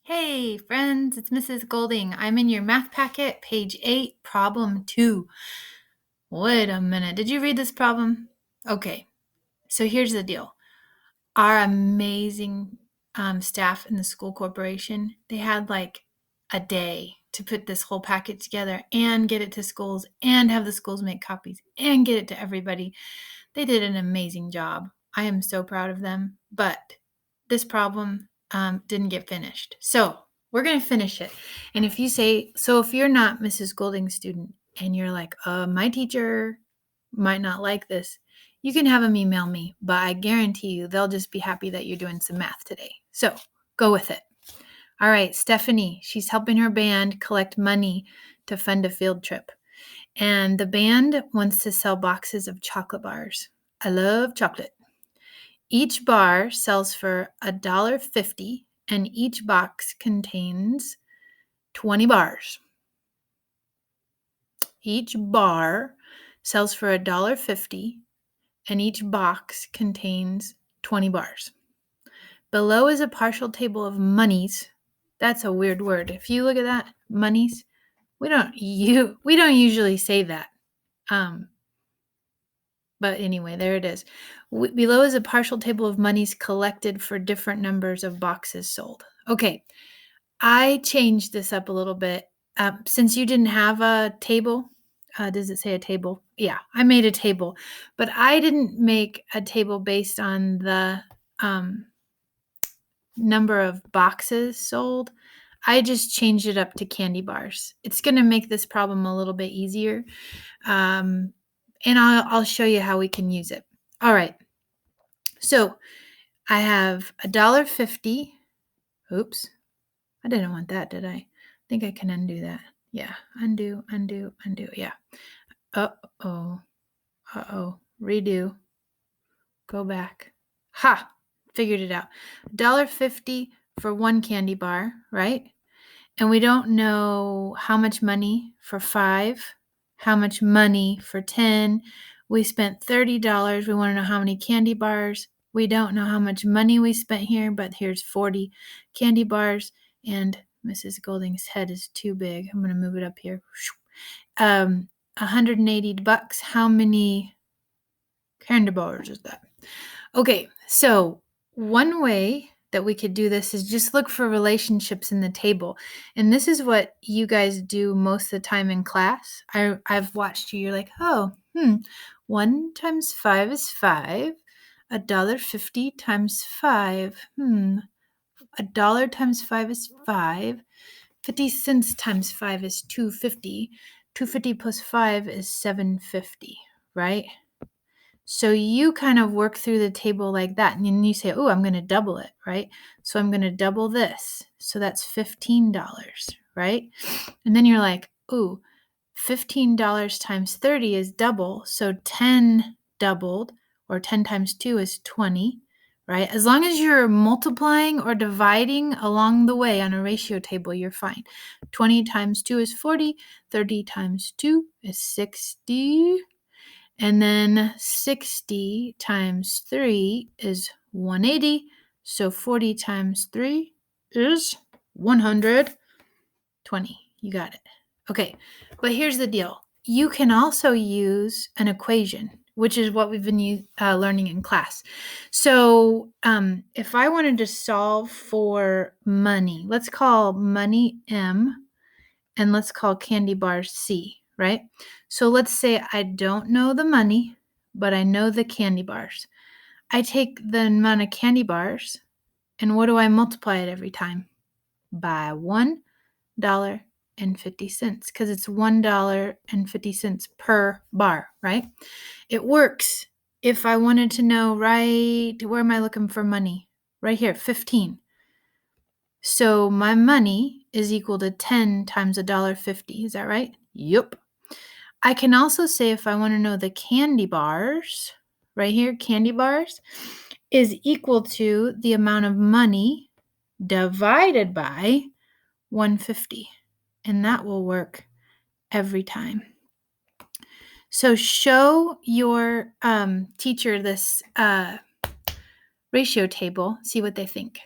Hey, friends, it's Mrs. Golding. I'm in your math packet, page 8, problem 2. Wait a minute. Did you read this problem? Okay, so here's the deal. Our amazing staff in the school corporation, they had like a day to put this whole packet together and get it to schools and have the schools make copies and get it to everybody. They did an amazing job. I am so proud of them, but this problem didn't get finished. So we're going to finish it. And if you say, so if you're not Mrs. Golding's student and you're like, my teacher might not like this, you can have them email me, but I guarantee you they'll just be happy that you're doing some math today. So go with it. All right, Stephanie, she's helping her band collect money to fund a field trip. And the band wants to sell boxes of chocolate bars. I love chocolate. Each bar sells for $1.50, and each box contains 20 bars. Each bar sells for $1.50, and each box contains 20 bars. Below is a partial table of monies. That's a weird word. If you look at that, monies, we don't usually say that. But anyway, there it is. Below is a partial table of monies collected for different numbers of boxes sold. Okay, I changed this up a little bit. Since you didn't have a table, does it say a table? Yeah, I made a table, but I didn't make a table based on the number of boxes sold. I just changed it up to candy bars. It's going to make this problem a little bit easier. And I'll show you how we can use it. All right. So I have $1.50. Oops. I didn't want that, did I? I think I can undo that. Yeah. Undo. Yeah. Uh-oh. Redo. Go back. Ha! Figured it out. $1.50 for one candy bar, right? And we don't know how much money for 5, how much money for 10. We spent $30. We want to know how many candy bars. We don't know how much money we spent here, but here's 40 candy bars. And Mrs. Golding's head is too big. I'm going to move it up here. $180. How many candy bars is that? Okay, so one way that we could do this is just look for relationships in the table. And this is what you guys do most of the time in class. I've watched you. You're like, 1 times 5 is 5. $1.50 times 5. $1 times 5 is 5. 50 cents times 5 is $2.50. $2.50 plus 5 is $7.50, right? So you kind of work through the table like that. And then you say, oh, I'm going to double it, right? So I'm going to double this. So that's $15, right? And then you're like, ooh, $15 times 30 is double. So 10 doubled, or 10 times 2 is 20, right? As long as you're multiplying or dividing along the way on a ratio table, you're fine. 20 times 2 is 40. 30 times 2 is 60. And then 60 times 3 is 180. So 40 times 3 is 120. You got it. Okay, but here's the deal. You can also use an equation, which is what we've been learning in class. So if I wanted to solve for money, let's call money M, and let's call candy bar C, right? So let's say I don't know the money, but I know the candy bars. I take the amount of candy bars, and what do I multiply it every time? By $1.50, because it's $1.50 per bar, right? It works. If I wanted to know, right, where am I looking for money? Right here, 15. So my money is equal to 10 times $1.50. Is that right? Yup. I can also say if I want to know the candy bars, right here, candy bars, is equal to the amount of money divided by 150. And that will work every time. So show your teacher this ratio table. See what they think.